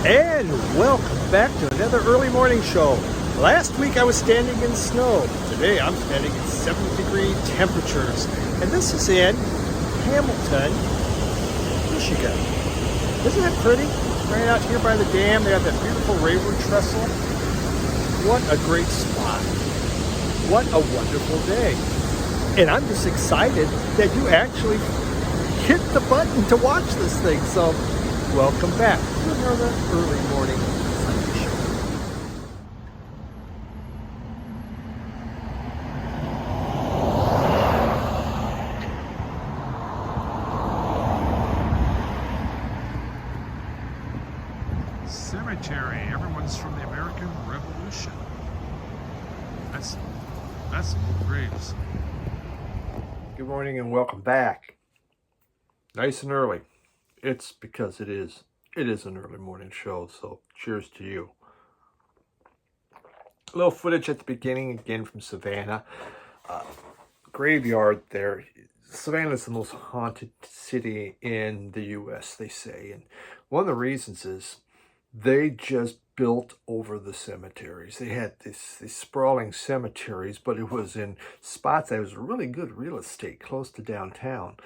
And welcome back to another early morning show. Last week I was standing in snow. Today I'm standing in 70-degree temperatures. And this is in Hamilton, Michigan. Isn't that pretty? Right out here by the dam, they have that beautiful railroad trestle. What a great spot. What a wonderful day. And I'm just excited that you actually hit the button to watch this thing. So welcome back to another early morning Sunday show. Cemetery. Everyone's from the American Revolution. That's some graves. Good morning and welcome back. Nice and early. It's because it is an early morning show, so cheers to you. A little footage at the beginning again from Savannah. Graveyard there. Savannah is the most haunted city in the U.S., they say. And one of the reasons is they just built over the cemeteries. They had these sprawling cemeteries, but it was in spots that was really good real estate close to downtown.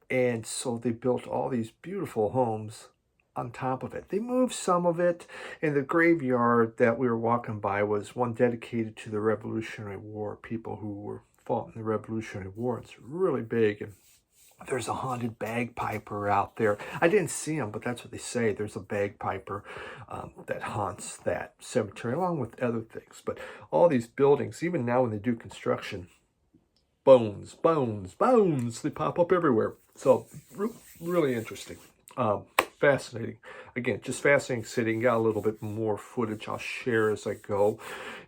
And so they built all these beautiful homes on top of it. They moved some of it, and the graveyard that we were walking by was one dedicated to the Revolutionary War, people who were fought in the Revolutionary War. It's really big, and there's a haunted bagpiper out there. I didn't see him, but that's what they say. There's a bagpiper that haunts that cemetery, along with other things. But all these buildings, even now when they do construction, bones, they pop up everywhere. So really interesting, fascinating. Again, just fascinating city. Got a little bit more footage I'll share as I go.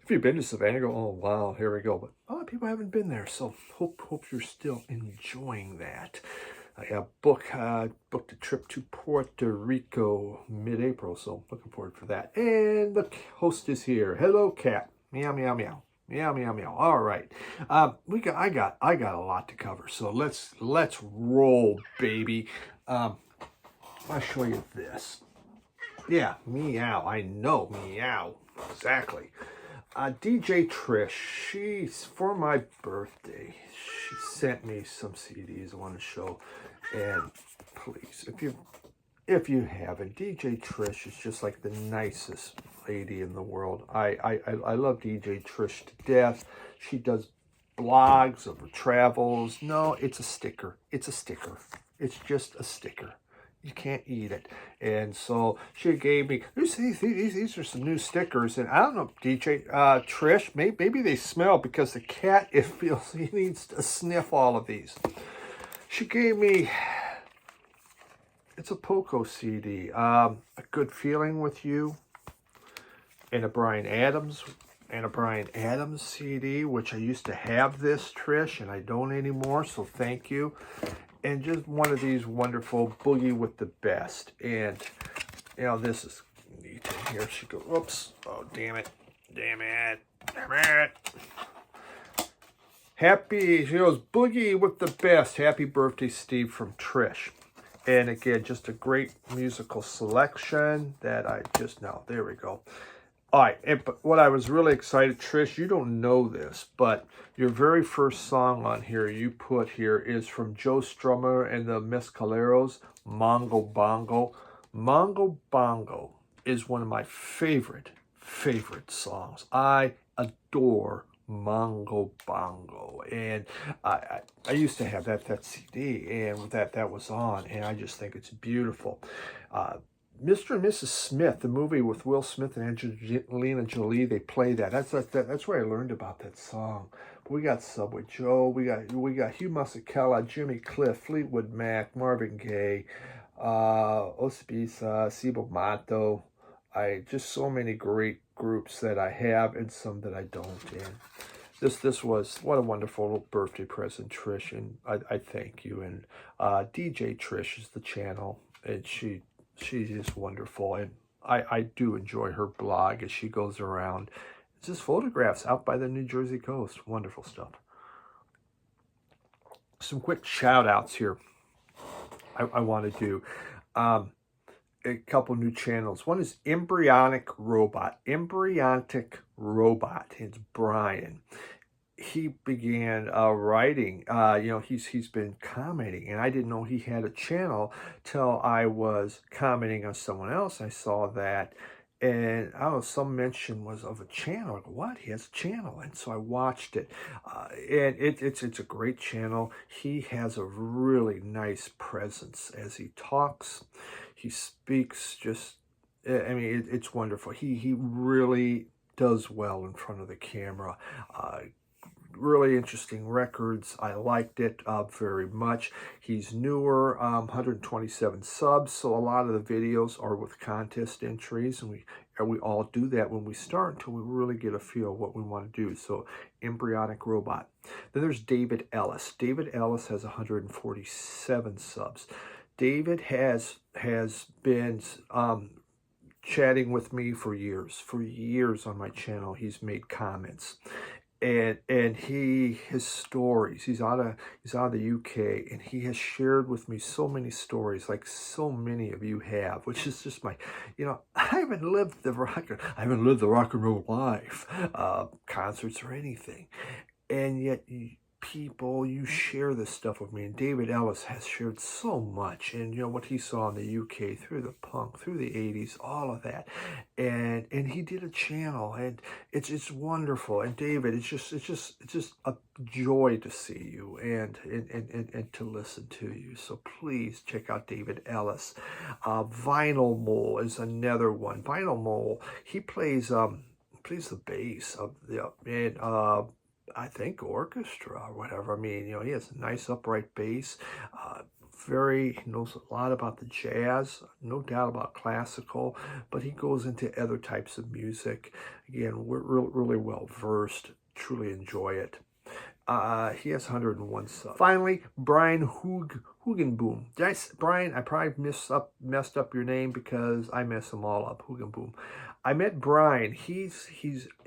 If you've been to Savannah, go, oh wow, here we go. But a lot of people haven't been there, so hope you're still enjoying that. I have booked a trip to Puerto Rico mid-April, so looking forward for that. And the host is here. Hello, cat. Meow meow meow. Meow meow meow. All right, I got a lot to cover, so let's roll, baby. I'll show you this. Yeah, meow. I know, meow. Exactly. DJ Trish, she's for my birthday. She sent me some CDs I want to show, and please, if you haven't, DJ Trish is just like the nicest lady in the world. I love DJ Trish to death. She does blogs of her travels. No, it's a sticker. It's a sticker. It's just a sticker. You can't eat it. And so she gave me, these are some new stickers. And I don't know, DJ Trish, maybe they smell because the cat, it feels he needs to sniff all of these. She gave me, it's a Poco CD, A Good Feeling With You, and a Bryan Adams CD, which I used to have this, Trish, and I don't anymore, so thank you. And just one of these wonderful Boogie with the Best. And, you know, this is neat. Here she goes. Whoops. Oh, damn it. Happy, she goes, Boogie with the Best. Happy birthday, Steve, from Trish. And again, just a great musical selection that I just, now, there we go. All right, but what I was really excited, Trish, you don't know this, but your very first song on here you put here is from Joe Strummer and the Mescaleros, Mongo Bongo. Mongo Bongo is one of my favorite songs. I adore Mongo Bongo, and I used to have that CD, and that was on, and I just think it's beautiful. Mr. and Mrs. Smith, the movie with Will Smith and Angelina Jolie, they play that. That's where I learned about that song. But we got Subway Joe, we got Hugh Masekela, Jimmy Cliff, Fleetwood Mac, Marvin Gaye, Ospisa, Cibo Mato. Just so many great groups that I have and some that I don't. And this was, what a wonderful little birthday present, Trish, and I thank you. And DJ Trish is the channel, and she's just wonderful, and I do enjoy her blog as she goes around. It's just photographs out by the New Jersey coast. Wonderful stuff. Some quick shout outs here I want to do. a couple new channels. One is EmbryonicRobot. EmbryonicRobot. It's Brian. He began writing. He's been commenting, and I didn't know he had a channel till I was commenting on someone else. I saw that, and I don't know, some mention was of a channel. Like, what? He has a channel, and so I watched it, and it's a great channel. He has a really nice presence as he talks. He speaks just. I mean, it's wonderful. He really does well in front of the camera. Really interesting records. I liked it very much. He's newer, 127 subs, so a lot of the videos are with contest entries, and we all do that when we start until we really get a feel of what we want to do. So EmbryonicRobot. Then there's David Ellis. David Ellis has 147 subs. David has been chatting with me for years on my channel. He's made comments. And his stories, he's out of the UK, and he has shared with me so many stories, like so many of you have, which is just I haven't lived the rock and roll life, concerts or anything, and yet you share this stuff with me. And David Ellis has shared so much, and what he saw in the UK, through the punk, through the 80s, all of that, and he did a channel, and it's wonderful. And David, it's just a joy to see you and to listen to you. So please check out David Ellis. Vinyl Mole is another one. Vinyl Mole, he plays the bass of I think orchestra or whatever. I mean, he has a nice upright bass. He knows a lot about the jazz, no doubt about classical, but he goes into other types of music. Again, we're really well versed. Truly enjoy it. He has 101 subs. Finally, Brian Hugenboom. Brian, I probably messed up your name because I mess them all up. Hugenboom. I met Brian. He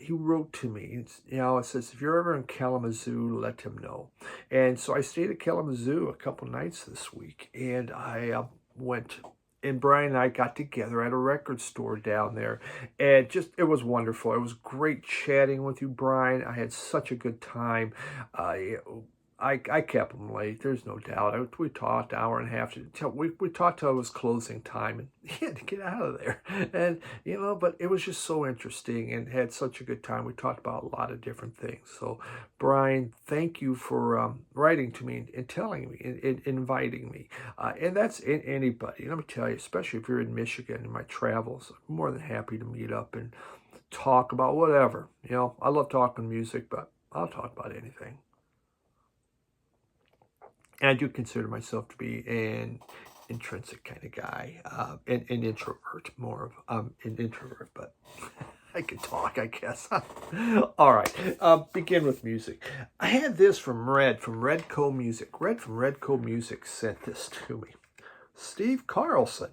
wrote to me. It says, if you're ever in Kalamazoo, let him know. And so I stayed at Kalamazoo a couple nights this week, and I went. And Brian and I got together at a record store down there, and it was wonderful. It was great chatting with you, Brian. I had such a good time. I kept him late, there's no doubt. We talked an hour and a half. We talked till it was closing time, and he had to get out of there. And, but it was just so interesting and had such a good time. We talked about a lot of different things. So, Brian, thank you for writing to me and telling me and inviting me. And that's anybody. Let me tell you, especially if you're in Michigan in my travels, I'm more than happy to meet up and talk about whatever. I love talking music, but I'll talk about anything. And I do consider myself to be an intrinsic kind of guy, an introvert, more of an introvert, but I can talk, I guess. All right, begin with music. I had this from RedcoMusic. Red from RedcoMusic sent this to me. Steve Carlson,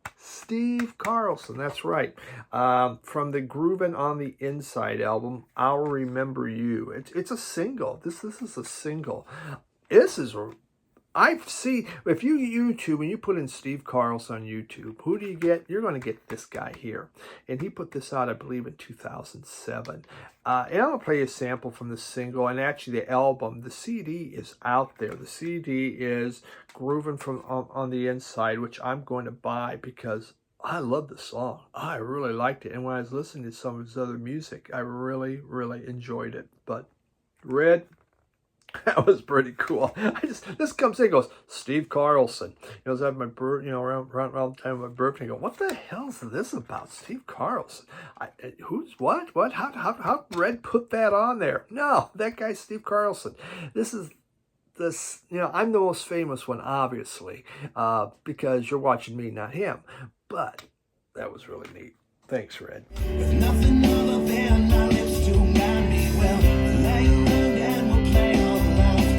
that's right. From the Groovin' on the Inside album, I'll Remember You. It's a single. This is a single. I've seen, if you YouTube and you put in Steve Carlson on YouTube, who do you get? You're going to get this guy here. And he put this out, I believe, in 2007. And I'm going to play a sample from the single, and actually the album. The CD is out there. The CD is Groovin' from on the Inside, which I'm going to buy because I love the song. I really liked it. And when I was listening to some of his other music, I really, really enjoyed it. But Red, that was pretty cool. This comes in, goes, Steve Carlson. I was at my around the time of my birthday. I go, what the hell is this about? Steve Carlson. Who's what? What? How Red put that on there? No, that guy's Steve Carlson. I'm the most famous one, obviously, because you're watching me, not him. But that was really neat. Thanks, Red. With nothing other than our lips to guide me, well, lay around and we'll play all the left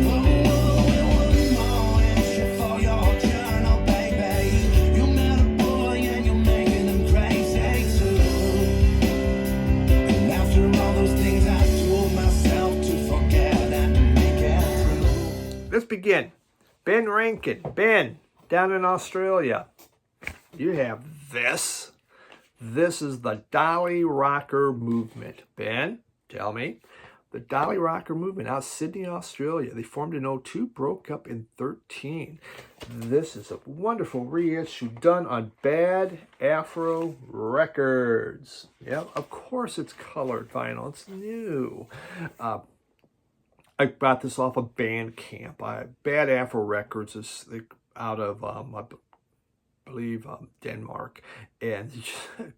one more entry for your journal, baby. You met a boy and you're making him crazy too. And after all those things I told myself to forget and make it through. Let's begin. Ben Rankin. Ben, Down in Australia, you have this. This is the Dolly Rocker Movement. Ben, tell me. The Dolly Rocker Movement out of Sydney, Australia. They formed in 2002, broke up in 2013. This is a wonderful reissue done on Bad Afro Records. Yeah, of course it's colored vinyl. It's new. I got this off of Bandcamp. Bad Afro Records is out of, I believe, Denmark, and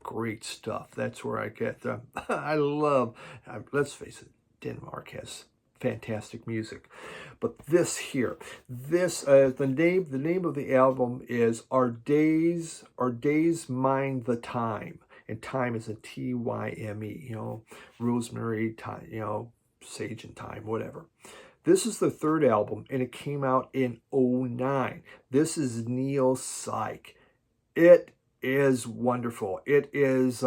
great stuff. That's where I get them. I love, let's face it, Denmark has fantastic music. But this here, the name of the album is Our Days Mind the Time. And time is a T-Y-M-E, rosemary, time, sage and time, whatever. This is the third album, and it came out in 2009. This is Neil Psych. It is wonderful. It is,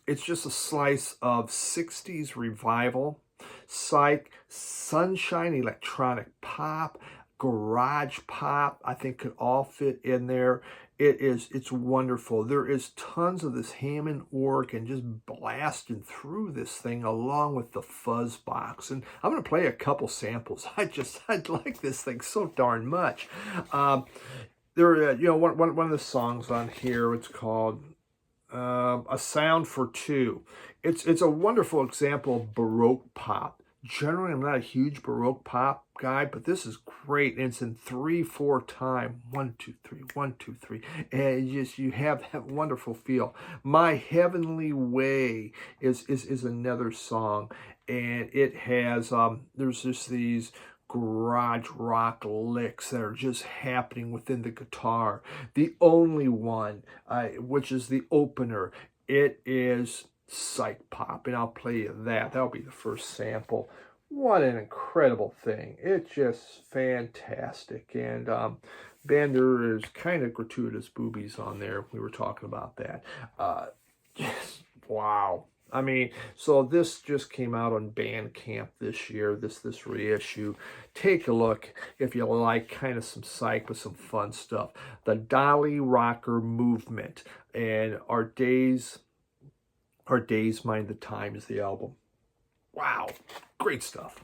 it's just a slice of 60s revival. Psych, sunshine, electronic pop, garage pop, I think could all fit in there. It's wonderful. There is tons of this Hammond organ just blasting through this thing along with the fuzz box. And I'm going to play a couple samples. I like this thing so darn much. One of the songs on here, it's called A Sound for Two. It's a wonderful example of Baroque pop. Generally, I'm not a huge Baroque pop guy, but this is great. And it's in 3/4 time. 1, 2, 3, 1, 2, 3. And you have that wonderful feel. My Heavenly Way is another song. And it has, there's just these garage rock licks that are just happening within the guitar. The only one, which is the opener, it is Psych pop, and I'll play you that. That'll be the first sample. What an incredible thing. It's just fantastic. And there is kind of gratuitous boobies on there. We were talking about that. Just wow. I mean, so this just came out on Bandcamp this year, this reissue. Take a look if you like kind of some Psych with some fun stuff. The Dolly Rocker Movement, and Our Days Mind the Time is the album. Wow, great stuff.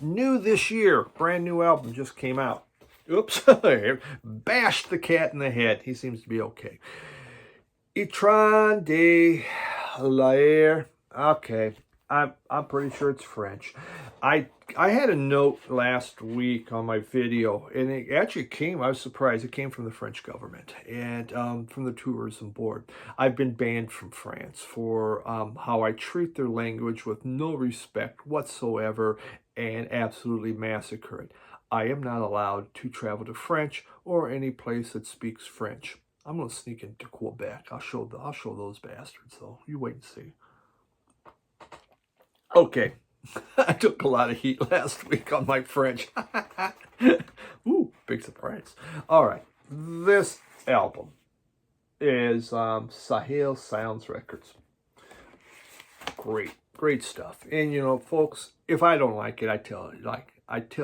New this year, brand new album just came out. Oops, bashed the cat in the head. He seems to be okay. Etran de l'air. Okay, I'm pretty sure it's French. I had a note last week on my video, and it actually came, I was surprised, it came from the French government and from the tourism board. I've been banned from France for how I treat their language with no respect whatsoever and absolutely massacre it. I am not allowed to travel to French or any place that speaks French. I'm going to sneak into Quebec. I'll show those bastards, though. You wait and see. Okay. I took a lot of heat last week on my French. Ooh, big surprise. All right. This album is Sahel Sounds Records. Great stuff. And, folks, if I don't like it, I tell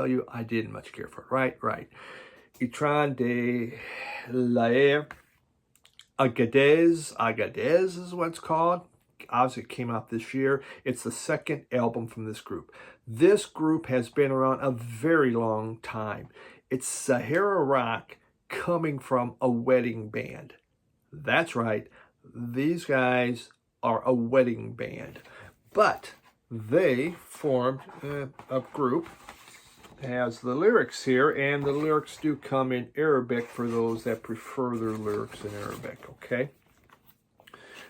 you, I didn't much care for it. Right. Etran de l'air. Agadez is what it's called. Obviously, it came out this year. It's the second album from this group. This group has been around a very long time. It's Sahara rock coming from a wedding band. That's right. These guys are a wedding band. But they formed a group. It has the lyrics here, and the lyrics do come in Arabic for those that prefer their lyrics in Arabic, okay?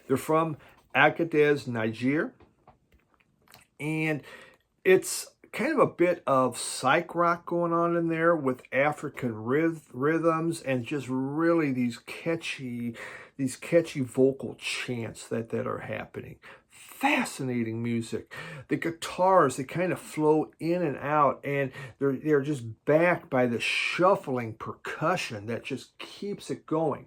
They're from Agadez, Niger, and it's kind of a bit of psych rock going on in there with African rhythms and just really these catchy vocal chants that are happening. Fascinating music. The guitars, they kind of flow in and out, and they're just backed by the shuffling percussion that just keeps it going.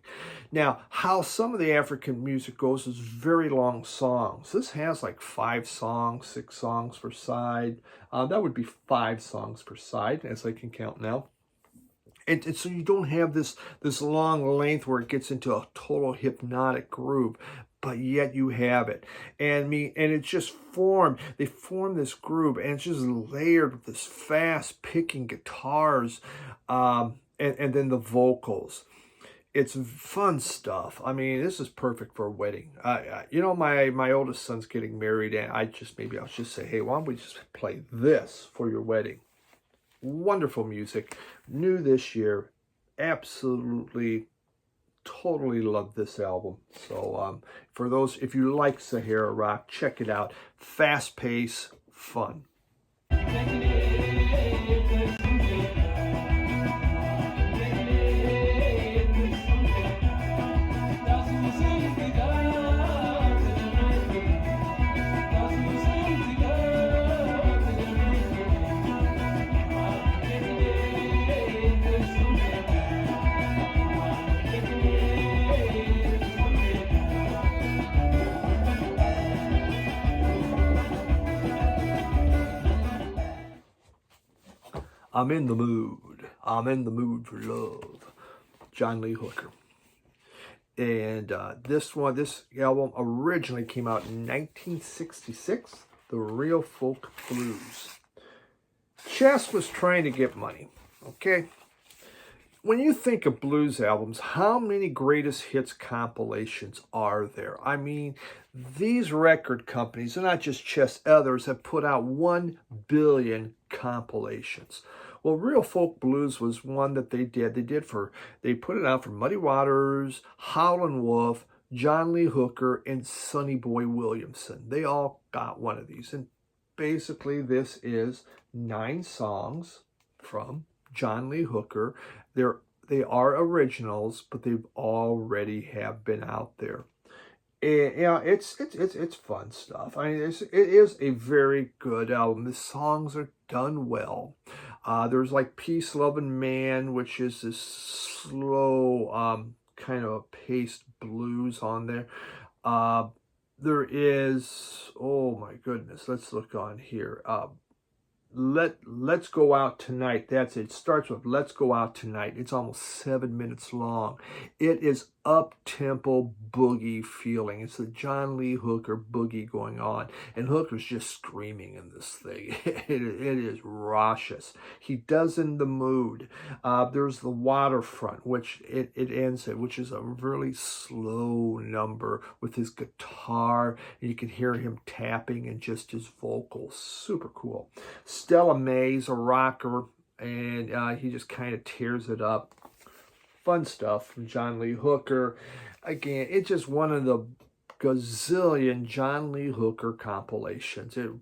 Now, how some of the African music goes is very long songs. This has like 5 songs, 6 songs per side. That would be 5 songs per side, as I can count now. And so you don't have this long length where it gets into a total hypnotic groove, but yet you have it. And it's just formed. They form this groove, and it's just layered with this fast picking guitars, and then the vocals. It's fun stuff. I mean, this is perfect for a wedding. You know, my oldest son's getting married, and I'll just say, hey, why don't we just play this for your wedding? Wonderful music, new this year. Absolutely, totally love this album. So for those, if you like Sahara rock, check it out. Fast pace, fun. I'm in the mood. I'm in the mood for love. John Lee Hooker. And this album originally came out in 1966, The Real Folk Blues. Chess was trying to get money, okay? When you think of blues albums, how many greatest hits compilations are there? I mean, these record companies, and not just Chess, others have put out 1 billion compilations. Well, Real Folk Blues was one that they did. They put it out for Muddy Waters, Howlin' Wolf, John Lee Hooker, and Sonny Boy Williamson. They all got one of these. And basically, this is 9 songs from John Lee Hooker. They are originals, but they've already have been out there. And, you know, it's fun stuff. I mean, it is a very good album. The songs are done well. There's like Peace, Love, and Man, which is this slow kind of paced blues on there. There is, oh my goodness, let's look on here. Let's Go Out Tonight. That's it. It starts with Let's Go Out Tonight. It's almost 7 minutes long. It is up-tempo boogie feeling. It's the John Lee Hooker boogie going on. And Hooker's just screaming in this thing. It is raucous. He does In the Mood. There's The Waterfront, which it ends at, which is a really slow number with his guitar. And you can hear him tapping and just his vocals. Super cool. Stella May's a rocker, and he just kind of tears it up. Fun stuff from John Lee Hooker. Again, it's just one of the gazillion John Lee Hooker compilations. It's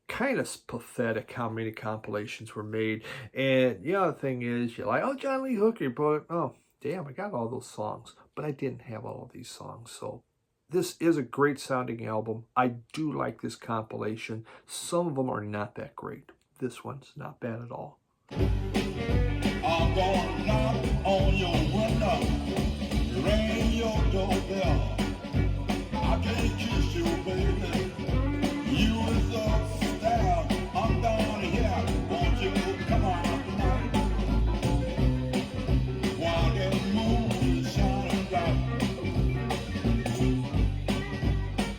kind of pathetic how many compilations were made. And the other thing is, you're like, oh, John Lee Hooker, but oh, damn, I got all those songs. But I didn't have all of these songs, so this is a great sounding album. I do like this compilation. Some of them are not that great. This one's not bad at all. I'm gonna knock on your window, ring your doorbell. I can't kiss you, baby. You is a star. I'm down here. Won't you come on tonight? While the moon is shining bright,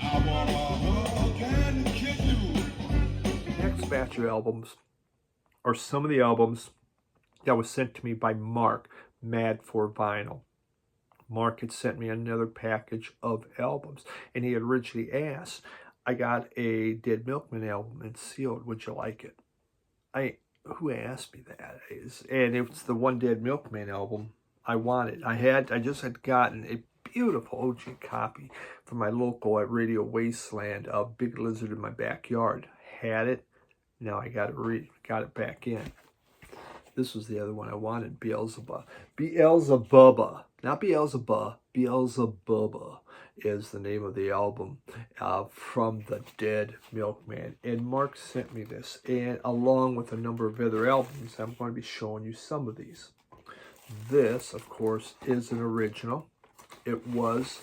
I wanna hug and kiss you. Next batch of albums are some of the albums that was sent to me by Mark, Mad for Vinyl. Mark had sent me another package of albums, and he had originally asked, I got a Dead Milkmen album and sealed. Would you like it? Who asked me that? And it was the one Dead Milkmen album I wanted. I just had gotten a beautiful OG copy from my local at Radio Wasteland of Big Lizard in My Backyard. Had it. Now I got it back in. This was the other one I wanted, Beelzebub. Beelzebubba. Not Beelzebub. Beelzebubba is the name of the album from the Dead Milkmen. And Mark sent me this, and along with a number of other albums, I'm going to be showing you some of these. This, of course, is an original. It was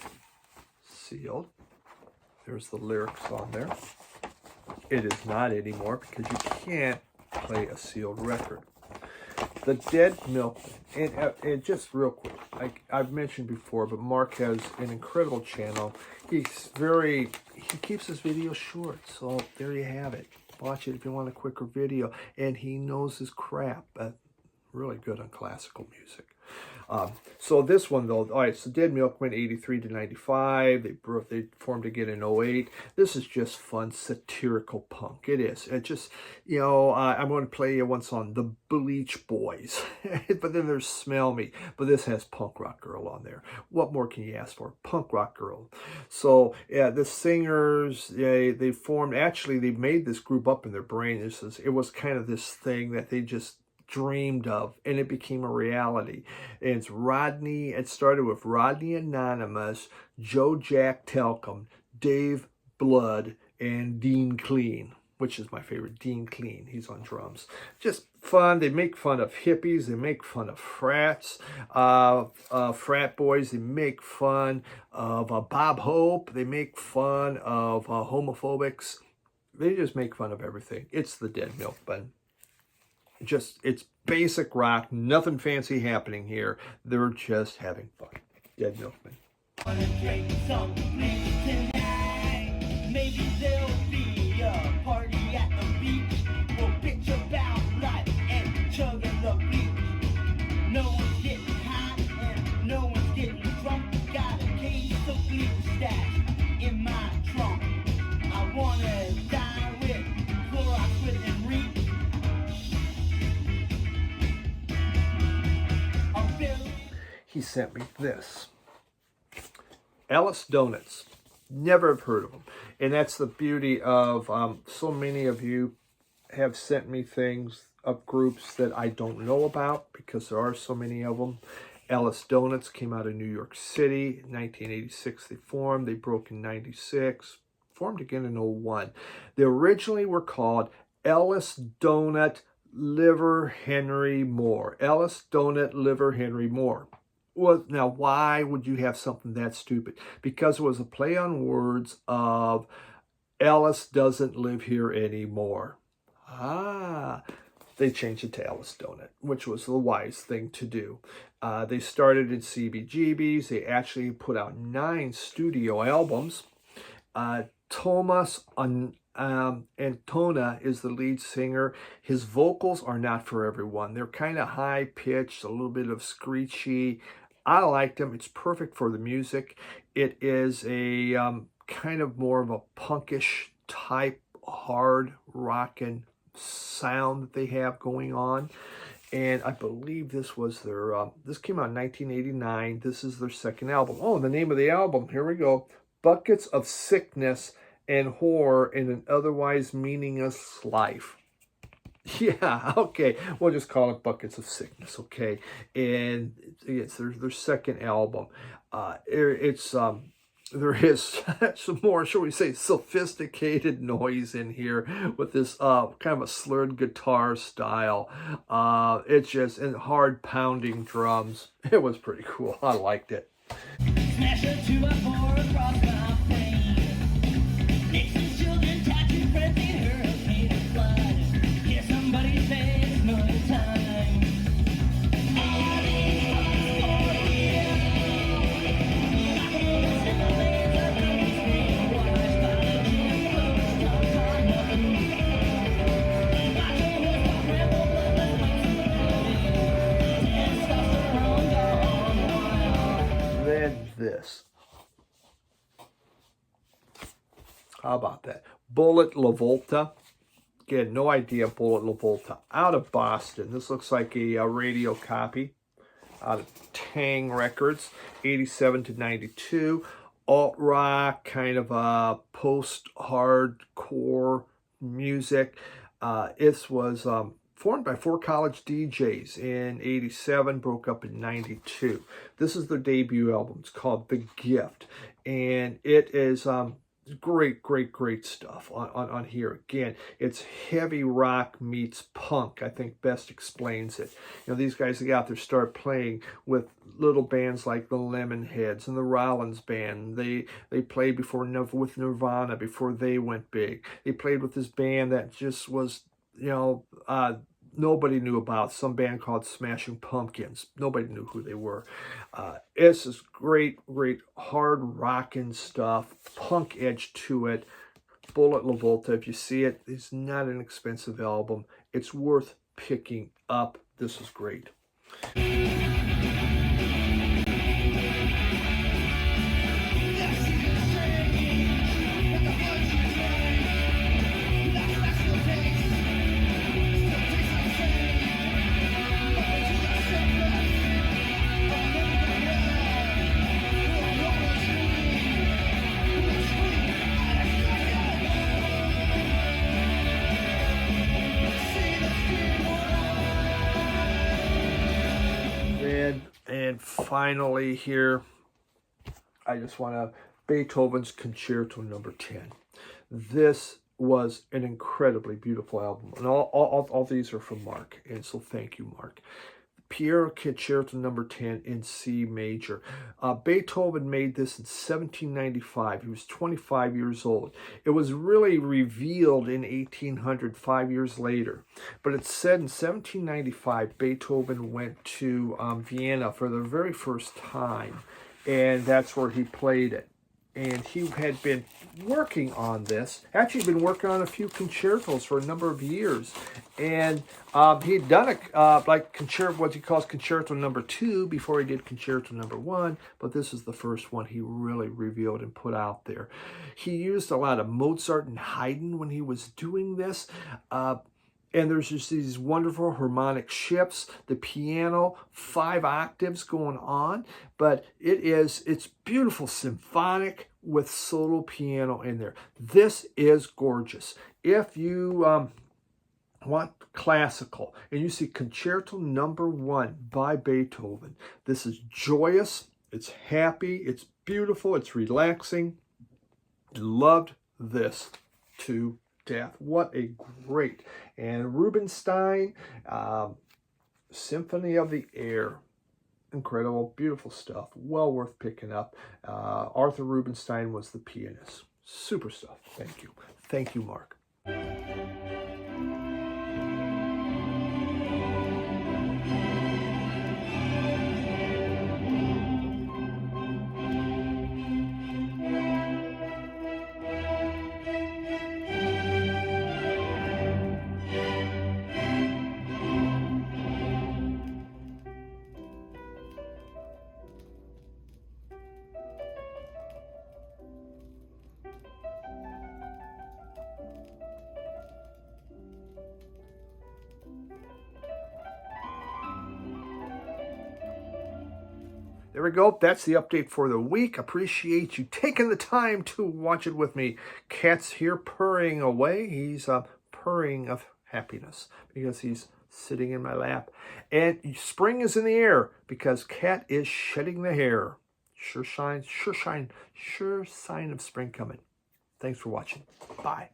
sealed. There's the lyrics on there. It is not anymore because you can't play a sealed record. The Dead Milkmen, and just real quick, like I've mentioned before, but Mark has an incredible channel. He keeps his videos short, so there you have it. Watch it if you want a quicker video, and he knows his crap. Really good on classical music. So this one though, all right, so Dead Milkmen 83 to 95. They formed again in 08. This is just fun satirical punk. It is. It just, you know, I'm going to play you one song, The Bleach Boys. But then there's Smell Me. But this has Punk Rock Girl on there. What more can you ask for? Punk Rock Girl. So yeah, the singers, they formed, actually they made this group up in their brain. It was kind of this thing that they just dreamed of, and it became a reality. And it's Rodney. It started with Rodney Anonymous, Joe Jack Telcom, Dave Blood, and Dean Clean, which is my favorite. Dean Clean. He's on drums. Just fun. They make fun of hippies. They make fun of frats, frat boys. They make fun of Bob Hope. They make fun of homophobics. They just make fun of everything. It's the Dead Milkmen. It's basic rock, nothing fancy happening here. They're just having fun. Dead Milkmen. Maybe there'll be a party at the beach. We'll bitch about life and chug the bleach. No one's getting hot and no one's getting drunk. Got a case of bleach stashed in my trunk. I wanna die with Clorox with and reek. He sent me this. Ellis Donuts. Never have heard of them. And that's the beauty of so many of you have sent me things of groups that I don't know about because there are so many of them. Ellis Donuts came out of New York City. In 1986 they formed. They broke in 96. Formed again in 01. They originally were called Ellis Donut Liver Henry Moore. Ellis Donut Liver Henry Moore. Well, now, why would you have something that stupid? Because it was a play on words of Ellis doesn't live here anymore. They changed it to Ellis Donut, which was the wise thing to do. They started in CBGBs. They actually put out 9 studio albums. Thomas Antona is the lead singer. His vocals are not for everyone. They're kind of high-pitched, a little bit of screechy. I liked them. It's perfect for the music. It is a kind of more of a punkish type, hard rockin' sound that they have going on. And I believe this was their, this came out in 1989. This is their second album. Oh, the name of the album, here we go. Buckets of Sickness and Horror in an Otherwise Meaningless Life. Yeah, okay. We'll just call it Buckets of Sickness, okay? And it's their second album. There is some more, shall we say, sophisticated noise in here with this kind of a slurred guitar style. It's just, and hard pounding drums. It was pretty cool. I liked it. Smash a 2x4 across my frame. Nixon's children tattoo friends in hurricane and flood. Hear somebody say it's no time. How about that? Bullet LaVolta. Again, no idea. Bullet LaVolta out of Boston. This looks like a radio copy out of Tang Records, 87 to 92. Alt rock, kind of post-hardcore music. This was formed by 4 college DJs in 87, broke up in 92. This is their debut album. It's called The Gift, and it is great stuff on here. Again, it's heavy rock meets punk. I think best explains it. You know, these guys that got out there start playing with little bands like the Lemonheads and the Rollins Band. They played with Nirvana before they went big. They played with this band that just was, you know, nobody knew about, some band called Smashing Pumpkins. Nobody knew who they were. This is great hard rockin' stuff, punk edge to it. Bullet LaVolta, if you see it, it's not an expensive album. It's worth picking up. This is great. And finally here, I just want to, Beethoven's Concerto Number 10. This was an incredibly beautiful album. And all these are from Mark. And so thank you, Mark. Piero Concerto Number 10 in C major. Beethoven made this in 1795. He was 25 years old. It was really revealed in 1800, 5 years later. But it's said in 1795, Beethoven went to Vienna for the very first time, and that's where he played it. And he had been working on this, actually been working on a few concertos for a number of years. And he'd done like concerto, what he calls Concerto Number 2 before he did Concerto Number 1, but this is the first one he really revealed and put out there. He used a lot of Mozart and Haydn when he was doing this. And there's just these wonderful harmonic shifts, the piano, 5 octaves going on, but it's beautiful symphonic with solo piano in there. This is gorgeous. If you want classical and you see Concerto Number 1 by Beethoven, this is joyous, it's happy, it's beautiful, it's relaxing. Loved this to death. What a great. And Rubinstein, Symphony of the Air. Incredible, beautiful stuff. Well worth picking up. Arthur Rubinstein was the pianist. Super stuff. Thank you. Thank you, Mark. There we go. That's the update for the week. Appreciate you taking the time to watch it with me. Cat's here purring away. He's purring of happiness because he's sitting in my lap. And spring is in the air because Cat is shedding the hair. Sure sign of spring coming. Thanks for watching. Bye.